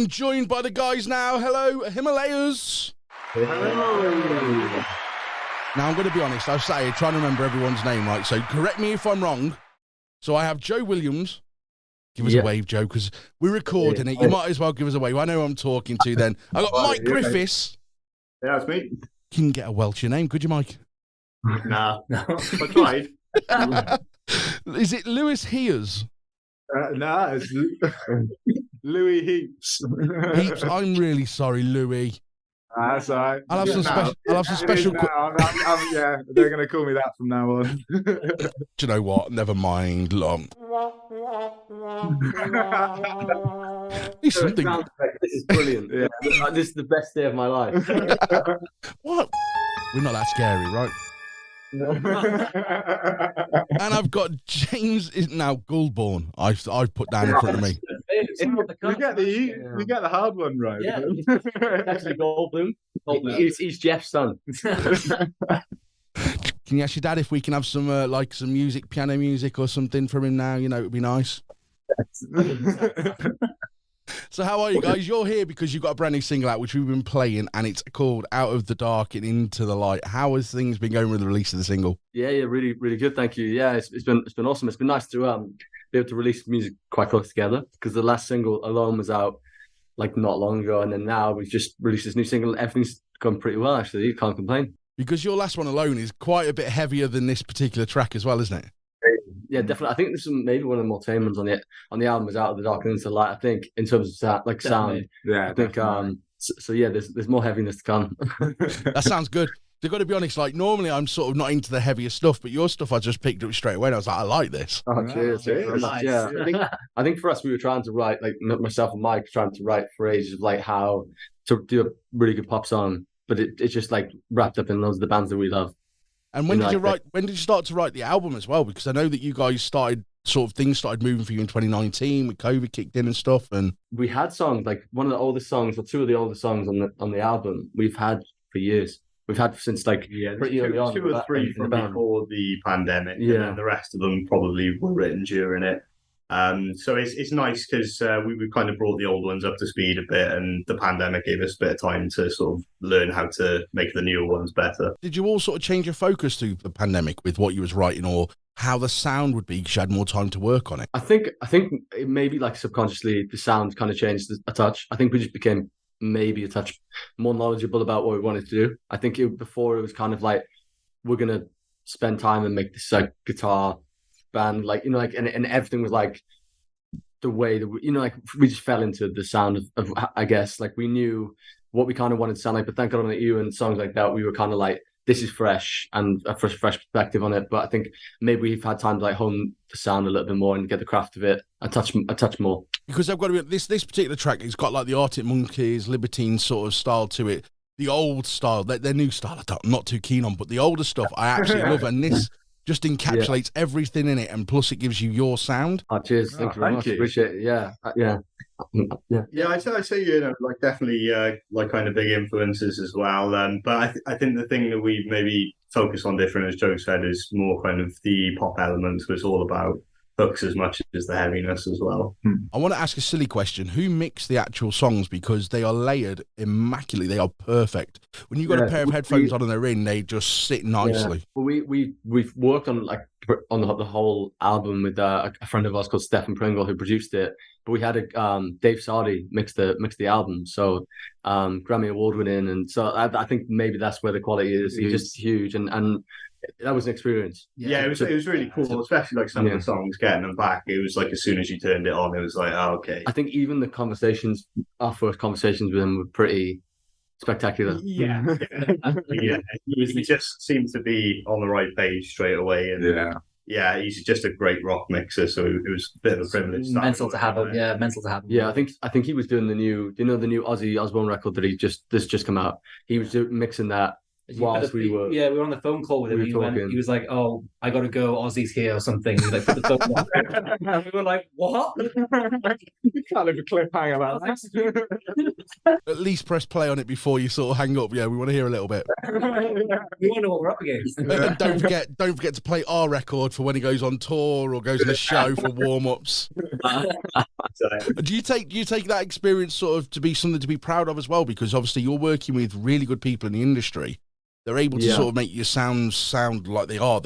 I'm joined by the guys now. Hello, Himalayas. Hello. Now, I'm going to be honest. I've sat here trying to remember everyone's name, right? So correct me if I'm wrong. So I have Joe Williams. Give us a wave, Joe, because we're recording it. You might as well give us a wave. I know who I'm talking to then. I got Mike Griffiths. Yeah, that's me. Couldn't get a Welsh name, could you, Mike? Nah. I tried. Is it Lewis Hears? Nah, it's Louis Heaps. Heaps. I'm really sorry, Louis. That's all right. I'll have some special. Yeah, they're going to call me that from now on. Do you know what? Never mind. Long. He's something. This is brilliant. Yeah. This is the best day of my life. What? We're not that scary, right? And I've got James is now Goulburn. I've put down in front of me. You get the hard one right. Yeah, actually Goldblum. He's Jeff's son. Can you ask your dad if we can have some some music, piano music or something from him now? You know, it'd be nice. So how are you guys? You're here because you've got a brand new single out, which we've been playing, and it's called Out of the Dark and Into the Light. How has things been going with the release of the single? Yeah, really, really good. Thank you. Yeah, it's been awesome. It's been nice to be able to release music quite close together, because the last single alone was out like not long ago, and then now we've just released this new single. Everything's gone pretty well, actually. You can't complain. Because your last one alone is quite a bit heavier than this particular track as well, isn't it? Yeah, definitely. I think this is maybe one of the more tame ones on the album is Out of the Dark and Into the Light. I think in terms of sound. Yeah, I think so yeah, there's more heaviness to come. That sounds good. I've got to be honest, like normally I'm sort of not into the heavier stuff, but your stuff I just picked up straight away and I was like, I like this. Oh, cheers. Nice. Yeah. I think for us we were trying to write, like myself and Mike trying to write for ages of like how to do a really good pop song, but it's just like wrapped up in loads of the bands that we love. And when did you start to write the album as well? Because I know that you guys started moving for you in 2019 with COVID kicked in and stuff. And we had songs, like one of the oldest songs or two of the oldest songs on the album we've had for years. We've had since like pretty early on. Two or three from before the pandemic. Yeah. And then the rest of them probably were written during it. So it's nice because we've kind of brought the old ones up to speed a bit, and the pandemic gave us a bit of time to sort of learn how to make the newer ones better. Did you all sort of change your focus through the pandemic with what you was writing, or how the sound would be because you had more time to work on it? I think it maybe like subconsciously the sound kind of changed a touch. I think we just became maybe a touch more knowledgeable about what we wanted to do. I think before it was kind of like, we're going to spend time and make this like guitar band, like, you know, like, and everything was like the way that we, you know, like we just fell into the sound of I guess, like we knew what we kind of wanted to sound like, but thank God I Met You and songs like that, we were kind of like, this is fresh and a fresh perspective on it. But I think maybe we've had time to like hone the sound a little bit more and get the craft of it a touch more. Because I've got to be, this particular track, it's got like the Arctic Monkeys, Libertine sort of style to it. The old style, their new style, I'm not too keen on, but the older stuff I absolutely love, and this just encapsulates everything in it, and plus it gives you your sound. Oh, cheers! Thank you very much. Appreciate it. Yeah. I'd say like definitely like kind of big influences as well. But I think the thing that we maybe focus on different, as Joe said, is more kind of the pop elements, which is all about hooks as much as the heaviness as well. I want to ask a silly question. Who mixed the actual songs? Because they are layered immaculately. They are perfect. When you've got a pair of headphones on and they're in, they just sit nicely. Yeah. Well, we've worked on the whole album with a friend of ours called Stephen Pringle, who produced it. But we had Dave Sardi mix the album, so Grammy Award winning, and so I think maybe that's where the quality is. He's just huge, and that was an experience. Yeah, it was really cool, especially like some of the songs, getting them back. It was like as soon as you turned it on, it was like, oh, okay. I think even the conversations, our first conversations with him were pretty spectacular. Yeah. He just seemed to be on the right page straight away, and he's just a great rock mixer. So it was a bit of a privilege. Mental to have him. Yeah, I think he was doing the new Ozzy Osbourne record that's just come out. He was mixing that whilst we were we were on the phone call with him. we were And talking. he was like, "Oh, I got to go. Aussie's here or something." He was like, "Put the phone on." And we were like, "What?" Kind of a cliffhanger about that. At least press play on it before you sort of hang up. Yeah, we want to hear a little bit. We want to know what we're up against. And don't forget to play our record for when he goes on tour or goes on a show for warm-ups. Do you take that experience sort of to be something to be proud of as well? Because obviously you're working with really good people in the industry. They're able to sort of make your sound like they are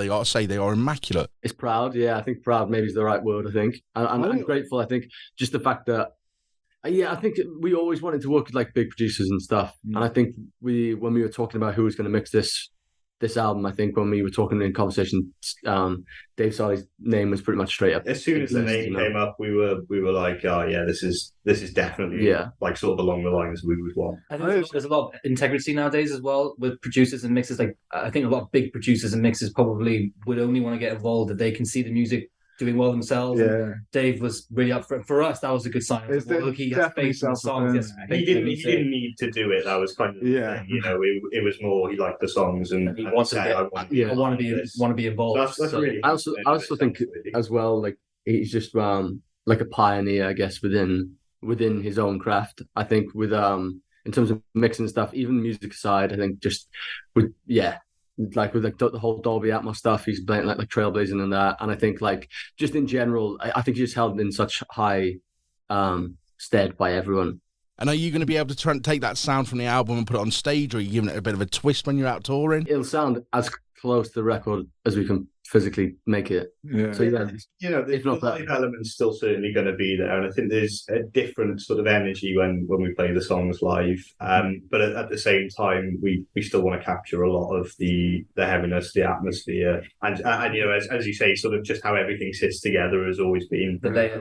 immaculate. It's proud, yeah. I think proud maybe is the right word. I think I'm grateful. I think just the fact that, I think we always wanted to work with like big producers and stuff. And I think when we were talking about who was going to mix this album, I think when we were talking in conversation, Dave Sarli's name was pretty much straight up. As soon as the name came up, we were like, oh yeah, this is definitely like sort of along the lines we would want. I think there's a lot of integrity nowadays as well with producers and mixers. Like I think a lot of big producers and mixers probably would only want to get involved if they can see the music doing well themselves. Yeah. Dave was really up for us. That was a good sign. Look, he has faith in the songs. He didn't need to do it. That was kind of the thing, you know. It was more he liked the songs and he wanted to want to be involved. So that's really. I also think as well, like he's just like a pioneer, I guess, within his own craft. I think with in terms of mixing stuff, even music aside, I think just with the whole Dolby Atmos stuff, he's playing like trailblazing and that. And I think like just in general, I think he's just held in such high stead by everyone. And are you going to be able to take that sound from the album and put it on stage, or are you giving it a bit of a twist when you're out touring? It'll sound as close to the record as we can physically make it. Yeah. So the live element's still certainly going to be there, and I think there's a different sort of energy when we play the songs live. But at the same time, we still want to capture a lot of the heaviness, the atmosphere, and as you say, sort of just how everything sits together has always been the layer.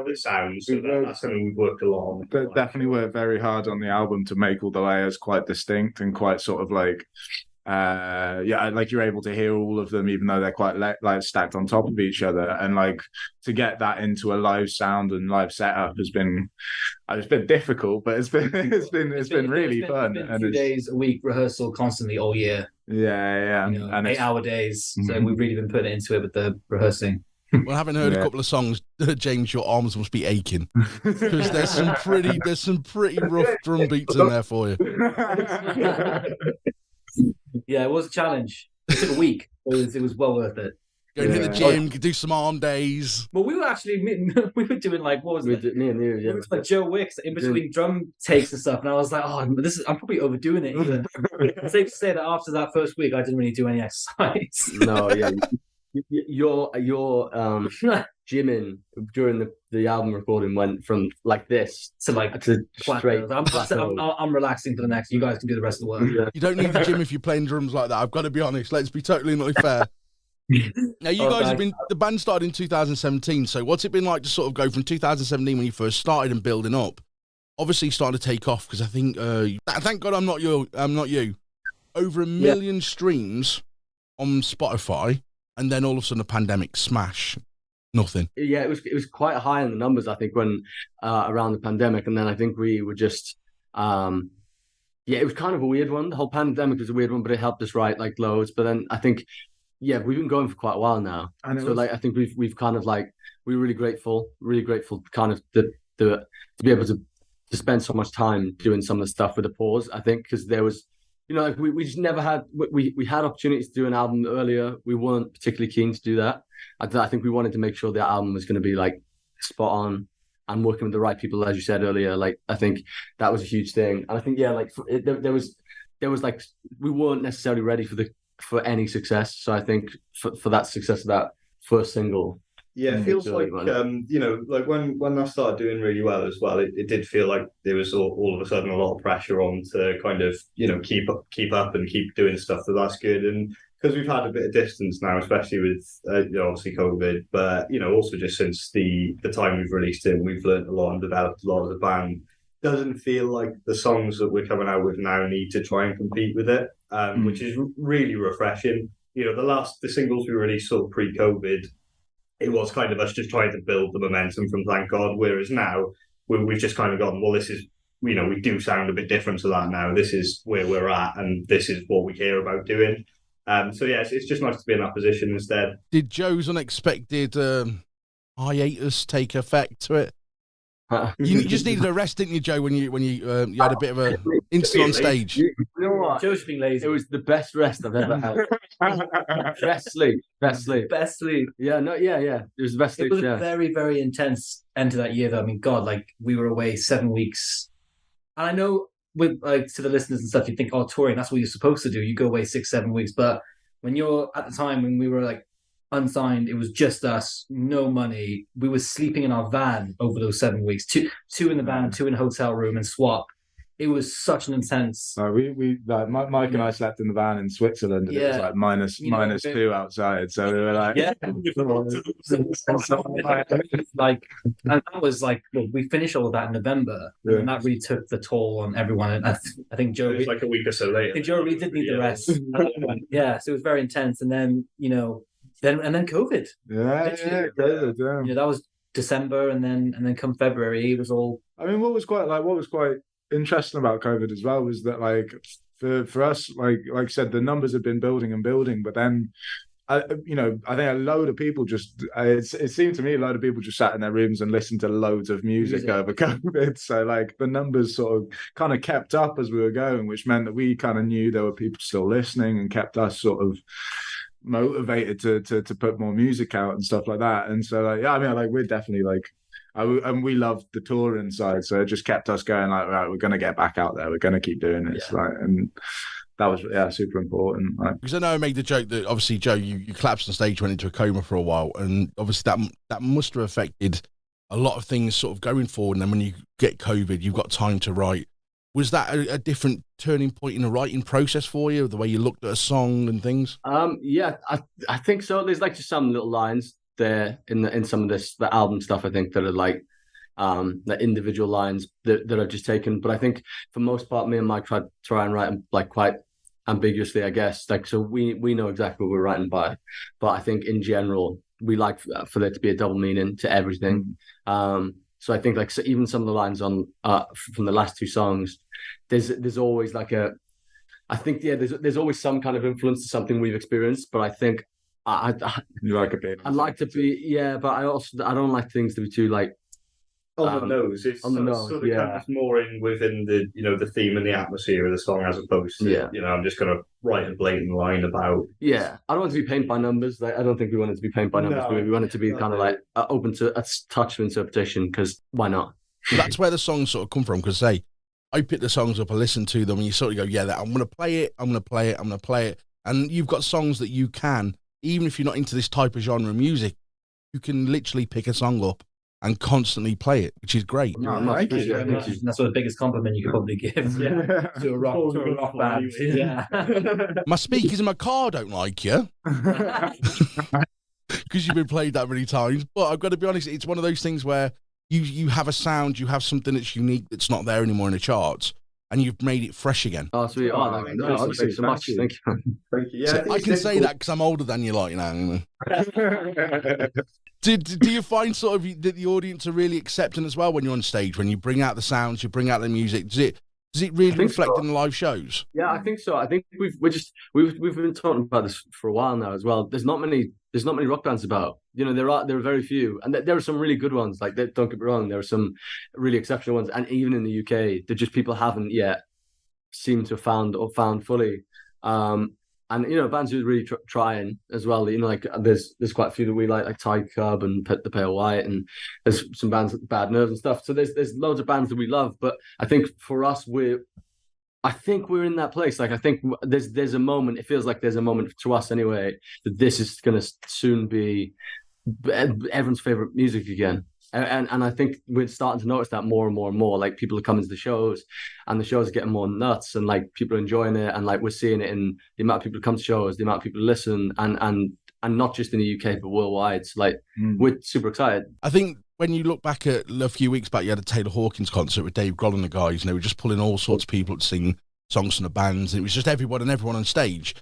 The sounds. So that's something we've worked a lot on. But definitely worked very hard on the album to make all the layers quite distinct and quite sort of like. Like you're able to hear all of them even though they're quite like stacked on top of each other, and like to get that into a live sound and live setup has been difficult, but it's been really fun. It's been 2 days a week rehearsal constantly all year. And 8-hour days. So we've really been putting into it with the rehearsing. Well, having heard a couple of songs, James, your arms must be aching because there's some pretty rough drum beats in there for you. Yeah, it was a challenge. It took a week. It was well worth it. Go to the gym, do some arm days. Well, we were doing like, what was it? Me and you, we were like Joe Wicks in between drum takes and stuff, and I was like, I'm probably overdoing it. It's safe to say that after that first week, I didn't really do any exercise. No, yeah. Your gymming during the album recording went from like this to straight. I'm relaxing for the next. You guys can do the rest of the work. Yeah. You don't need the gym if you're playing drums like that. I've got to be honest. Let's be totally not fair. Now you guys the band started in 2017. So what's it been like to sort of go from 2017 when you first started and building up? Obviously starting to take off because I think thank God I'm not you. Over 1 million streams on Spotify. And then all of a sudden, a pandemic smash, nothing. Yeah, it was quite high in the numbers, I think, when around the pandemic. And then I think we were just, it was kind of a weird one. The whole pandemic was a weird one, but it helped us write like loads. But then I think, we've been going for quite a while now. I think we've kind of like, we're really grateful kind of to be able to spend so much time doing some of the stuff with a pause, I think, because there was, like we just never had, we had opportunities to do an album earlier. We weren't particularly keen to do that. I think we wanted to make sure the album was going to be like spot on and working with the right people, as you said earlier. Like, I think that was a huge thing. And I think, there was like, we weren't necessarily ready for any success. So I think for that success of that first single, yeah, it feels like like when I started doing really well as well, it did feel like there was all of a sudden a lot of pressure on to kind of keep up and keep doing stuff that's good. And because we've had a bit of distance now, especially with obviously COVID, but also just since the time we've released it, we've learned a lot and developed a lot as a band. Doesn't feel like the songs that we're coming out with now need to try and compete with it, which is really refreshing. The singles we released sort of pre-COVID. It was kind of us just trying to build the momentum from Thank God, whereas now we've just kind of gone, well, this is we do sound a bit different to that now. This is where we're at, and this is what we hear about doing. So yeah, it's just nice to be in that position instead. Did Joe's unexpected hiatus take effect to it? You just needed a rest, didn't you, Joe, when you had a bit of a incident on stage? You know what? Joe's being lazy. It was the best rest I've ever had. Best sleep. Yeah, no, yeah. It was the best sleep. It was a very, very intense end to that year, though. I mean, God, like we were away 7 weeks, and I know with like to the listeners and stuff, you think, oh, touring, that's what you're supposed to do. You go away 6-7 weeks, but when you're at the time when we were like unsigned, it was just us, no money. We were sleeping in our van over those 7 weeks, two in the van, 2 in a hotel room, and swap. It was such an intense. We like Mike and I slept in the van in Switzerland, and it was like minus 2 outside. So we were like, like, and that was like, well, we finished all of that in November, and that really took the toll on everyone. And I think Joe, it was like a week or so later. I think Joe really did need the rest. Yeah, so it was very intense, and then then COVID. COVID. That was December, and then come February, it was all. I mean, what was quite interesting about COVID as well was that, like, for us, like I said, the numbers have been building and building, but then I think a load of people it seemed to me a load of people just sat in their rooms and listened to loads of music over COVID. So like the numbers sort of kind of kept up as we were going, which meant that we kind of knew there were people still listening and kept us sort of motivated to put more music out and stuff like that. And so we're definitely like, and we loved the touring side, so it just kept us going like, right, we're going to get back out there, we're going to keep doing this. And that was super important. Because I know I made the joke that obviously, Joe, you collapsed on stage, went into a coma for a while, and obviously that must have affected a lot of things sort of going forward. And then when you get COVID, you've got time to write. Was that a different turning point in the writing process for you, the way you looked at a song and things? Yeah, I think so. There's like just some little lines there in some of the album stuff, I think, that are like the individual lines that I've just taken. But I think for most part, me and Mike try and write them like quite ambiguously, I guess. Like, so we know exactly what we're writing by, but I think in general we like for there to be a double meaning to everything. So I think like, so even some of the lines on from the last 2 songs, there's always like there's always some kind of influence to something we've experienced. But I think you like a bit. I'd like to be, but I don't like things to be too like on the nose. It's on the nose, sort of comes more in within the the theme and the atmosphere of the song, as opposed to I'm just gonna write a blatant line about. I don't want it to be paint by numbers. Like, I don't think we want it to be paint by numbers. We want it to be kind of like open to a touch of interpretation, because why not? That's where the songs sort of come from. Because I pick the songs up, I listen to them, and you sort of go, I'm gonna play it, and you've got songs that you can. Even if you're not into this type of genre of music, you can literally pick a song up and constantly play it, which is great. Thank you. That's the biggest compliment you could probably give to a rock band. Yeah. My speakers in my car don't like you. Because you've been played that many times. But I've got to be honest, it's one of those things where you have a sound, you have something that's unique that's not there anymore in the charts, and you've made it fresh again. Oh, sweet. Thank you so much. Thank you. Thank you. Yeah, so I can say that because I'm older than you, like, Do you find sort of that the audience are really accepting as well when you're on stage, when you bring out the sounds, you bring out the music? Does it really reflect in the live shows? Yeah, I think so. I think we've been talking about this for a while now as well. There's not many rock bands about. There are very few, and there are some really good ones. Like, don't get me wrong, there are some really exceptional ones, and even in the UK, that just people haven't yet seemed to have found fully. And bands who are really trying as well. Like there's quite a few that we like Tide Cub and the Pale White, and there's some bands like Bad Nerves and stuff. So there's loads of bands that we love. But I think for us, I think we're in that place. Like, I think there's a moment. It feels like there's a moment to us anyway that this is going to soon be everyone's favorite music again. And I think we're starting to notice that more and more and more. Like, people are coming to the shows, and the shows are getting more nuts, and like people are enjoying it, and like we're seeing it in the amount of people who come to shows, the amount of people who listen, and not just in the UK but worldwide. So like we're super excited. I think when you look back at a few weeks back, you had a Taylor Hawkins concert with Dave Grohl and the guys, and they were just pulling all sorts of people to sing songs from the bands. And it was just everyone on stage.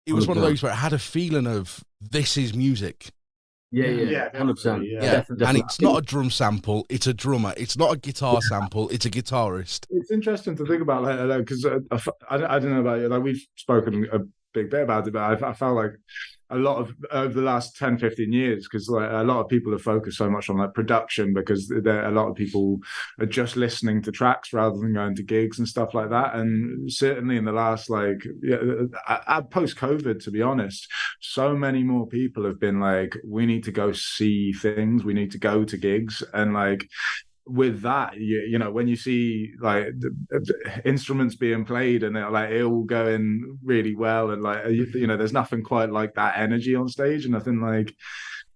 It was one of those where it had a feeling of, this is music. Yeah, 100%. Yeah, Definitely. and it's not a drum sample; it's a drummer. It's not a guitar sample; it's a guitarist. It's interesting to think about, because I don't know about you. Like, we've spoken a big bit about it, but I felt like a lot of over the last 10, 15 years, because like a lot of people have focused so much on like production, because a lot of people are just listening to tracks rather than going to gigs and stuff like that. And certainly in the last post COVID, to be honest, so many more people have been like, we need to go see things, we need to go to gigs, and like, with that, you know, when you see like the instruments being played and it all going really well, and like, you know, there's nothing quite like that energy on stage, and nothing like,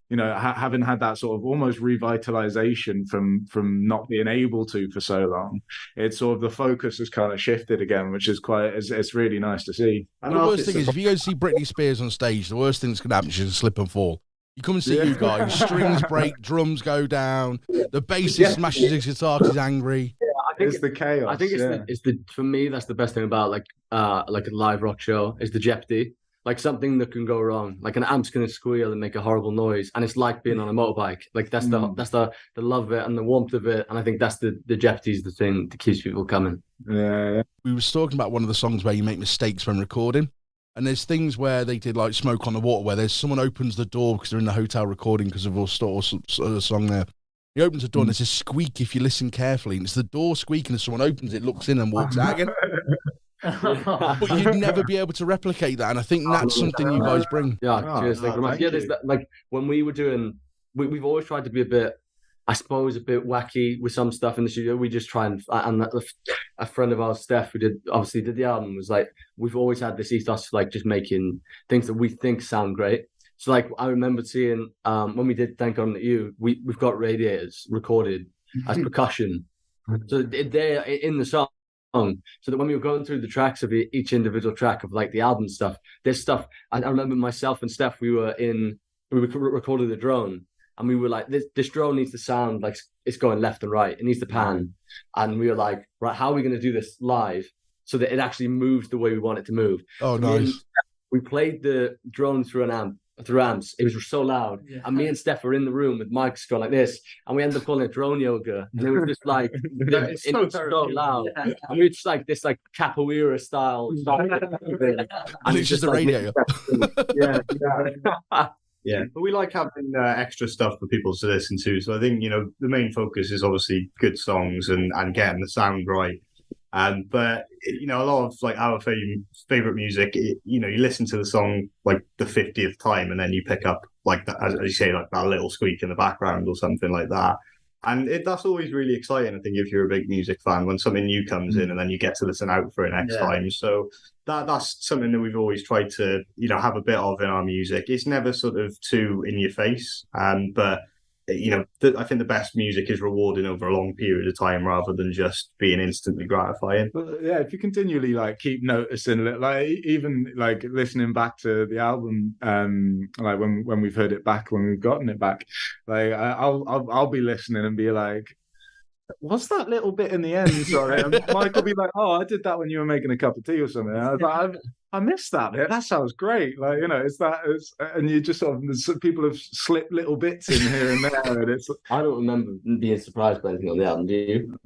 you know, having had that sort of almost revitalization from not being able to for so long, it's sort of the focus has kind of shifted again, which is it's really nice to see. And the worst thing is, if you go see Britney Spears on stage, the worst thing that's going to happen is she'll slip and fall. You come and see you guys, strings break, drums go down, the bassist smashes his guitar because he's angry. Yeah, I think it's the chaos. I think it's the for me, that's the best thing about like a live rock show is the jeopardy. Like, something that can go wrong, like an amp's gonna squeal and make a horrible noise, and it's like being on a motorbike. Like, that's the love of it and the warmth of it, and I think that's the jeopardy is the thing that keeps people coming. Yeah. We was talking about one of the songs where you make mistakes when recording. And there's things where they did like Smoke on the Water, where there's someone opens the door because they're in the hotel recording because of a song there. He opens the door and there's a squeak if you listen carefully. And it's the door squeaking as someone opens it, looks in and walks out again. But you'd never be able to replicate that. And I think that's something you guys bring. Yeah, cheers. There's that, like, when we were doing, we've always tried to be a bit, I suppose, a bit wacky with some stuff in the studio. We just try and a friend of ours, Steph, who did the album, was like, we've always had this ethos of like just making things that we think sound great. So like, I remember seeing when we did Thank God That You, we've got radiators recorded as percussion. So they're in the song. So that when we were going through the tracks of each individual track of like the album stuff, there's stuff. I remember myself and Steph, we recorded the drone. And we were like, this drone needs to sound like it's going left and right. It needs to pan. And we were like, right, how are we going to do this live so that it actually moves the way we want it to move? Oh, nice. We played the drone through amps. It was so loud. Yeah. And me and Steph were in the room with mics going like this. And we ended up calling it drone yoga. And it was just like, it's so loud. Yeah. And we were just like this like capoeira style. And it's just a radio. Yeah, but we like having extra stuff for people to listen to. So I think, you know, the main focus is obviously good songs and getting the sound right. But, you know, a lot of like our favorite music, you know, you listen to the song like the 50th time and then you pick up like that, as you say, like that little squeak in the background or something like that. And that's always really exciting, I think, if you're a big music fan, when something new comes in and then you get to listen out for it next time. So that's something that we've always tried to, you know, have a bit of in our music. It's never sort of too in your face, but you know, I think the best music is rewarding over a long period of time rather than just being instantly gratifying. But yeah, if you continually like keep noticing, like even like listening back to the album, like when we've heard it back, when we've gotten it back, like I'll be listening and be like, what's that little bit in the end? Sorry, and Mike will be like, "Oh, I did that when you were making a cup of tea or something." And I was like, I missed that bit. That sounds great. Like, you know, and you just sort of, people have slipped little bits in here and there, and it's. I don't remember being surprised by anything on the album. Do you?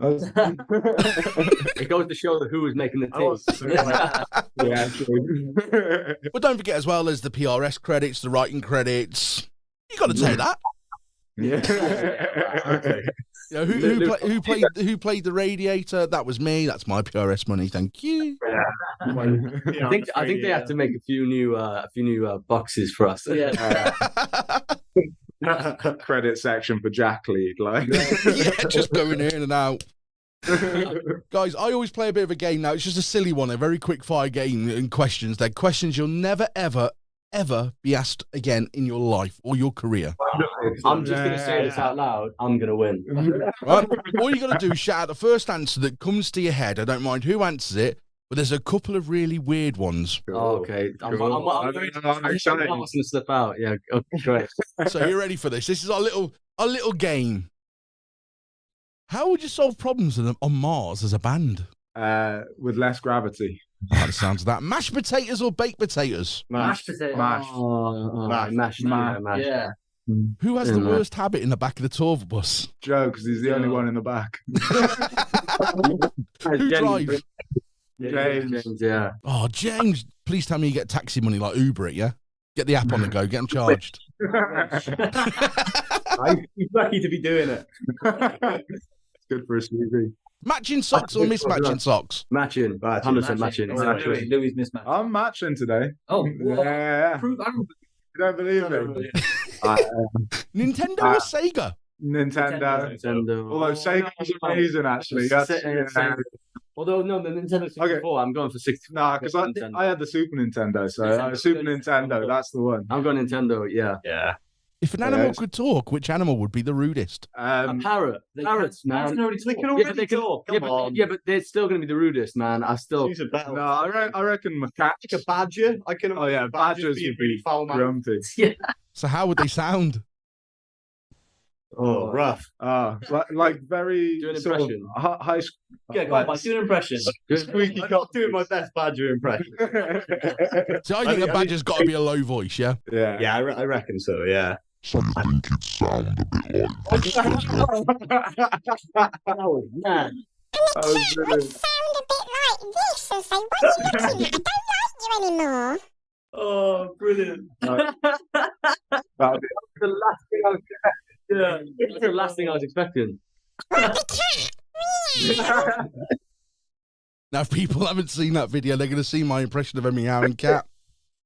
It goes to show who was making the tea. Yeah, true. But don't forget as well, there's the PRS credits, the writing credits. You got to take that. Yeah. Okay. You know, who played the radiator? That was me. That's my PRS money. Thank you. I think they have to make a few new boxes for us. Yeah. Credit section for Jack Lead, like just going in and out. Guys, I always play a bit of a game now. It's just a silly one, a very quick fire game and questions. They're questions you'll never ever be asked again in your life or your career. I'm just going to say this out loud. I'm going to win. Right? All you got to do is shout out the first answer that comes to your head. I don't mind who answers it, but there's a couple of really weird ones. Oh, okay. I'm excited. to slip out. Yeah, okay, great. So you're ready for this? This is our little game. How would you solve problems on Mars as a band? With less gravity. By the sounds of that. Mashed potatoes or baked potatoes? Mashed potatoes. Mash. Mash. Yeah. Who has the worst habit in the back of the tour bus? Joe, because he's the only one in the back. Who drives? James. Yeah. Oh, James, please tell me you get taxi money like Uber it, yeah? Get the app on the go, get them charged. He's lucky to be doing it. It's good for a CV. Matching socks or mismatching socks? Matching. 100% matching. Louis mismatch. I'm matching today. Oh, yeah. Prove, You don't believe me? Nintendo or Sega? Nintendo. Although Sega was amazing, actually. Although, no, the Nintendo 64, okay. I'm going for 64. Nah, because I had the Super Nintendo, so Super Nintendo, that's the one. I'm going Nintendo, yeah. Yeah. If an animal could talk, which animal would be the rudest? A parrot. Parrots, man. They can already talk. Yeah, but they're still going to be the rudest, man. I reckon macaque. Like a badger. I can. Oh yeah, badgers would be foul grumpy. Yeah. So how would they sound? Oh, rough. Like very do an sort impression. Of high. Yeah, go on, do an impression. Squeaky. I'm not doing my best badger impression. So I think a badger's got to be a low voice, yeah? Yeah, I reckon so. Yeah. I think it sound a bit like Oh, man. Oh, would sound a bit like this and say, what are you looking at? I don't like you anymore. Oh, brilliant. That's the last thing I was expecting. Yeah, that's the last thing I was expecting. Now, if people haven't seen that video, they're going to see my impression of a meowing cat.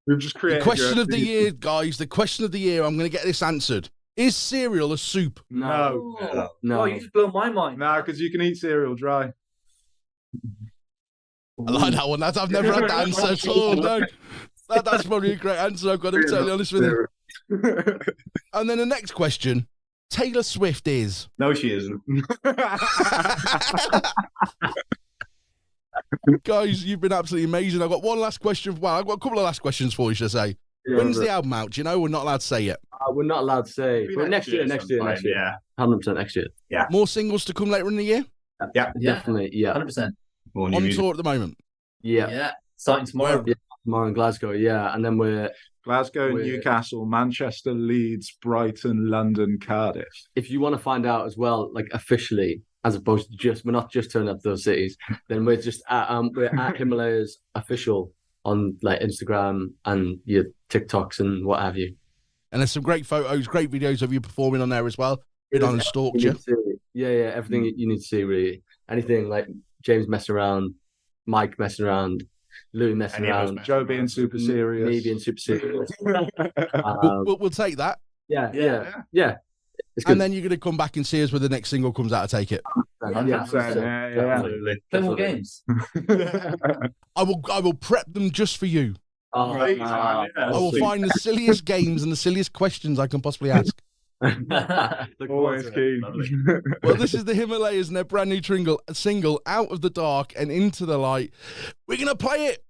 We've just created the question of the year, guys. The question of the year. I'm going to get this answered. Is cereal a soup? No. Oh, you just blow my mind. No, because you can eat cereal dry. I like that one. I've never had that answer at all. No. That's probably a great answer. I've got to be totally honest with you. And then the next question. Taylor Swift is. No, she isn't. Guys, you've been absolutely amazing. I've got one last question. Well, I've got a couple of last questions for you, should I say. Yeah, When's the album out? Do you know? We're not allowed to say yet. We're not allowed to say. But next year. Yeah. 100% next year. Yeah. More singles to come later in the year? Yeah. Definitely, yeah. 100%. On tour at the moment? Yeah. Starting tomorrow. Yeah, tomorrow in Glasgow, yeah. And then we're Glasgow, Newcastle, Manchester, Leeds, Brighton, London, Cardiff. If you want to find out as well, like officially, as opposed to we're not just turning up to those cities, then we're just we're at Himalayas official on like Instagram and your TikToks and what have you. And there's some great photos, great videos of you performing on there as well. Been on and stalked you. Yeah, everything you need to see, really. Anything like James messing around, Mike messing around, Louis messing around, Joe being super serious, me being super serious. We'll take that. Yeah. And then you're going to come back and see us when the next single comes out. I take it. Yeah. Absolutely. Play more games. I will prep them just for you. I will find the silliest games and the silliest questions I can possibly ask. Always keen. Well, this is the Himalayas and their brand new single, Out of the Dark and Into the Light. We're going to play it.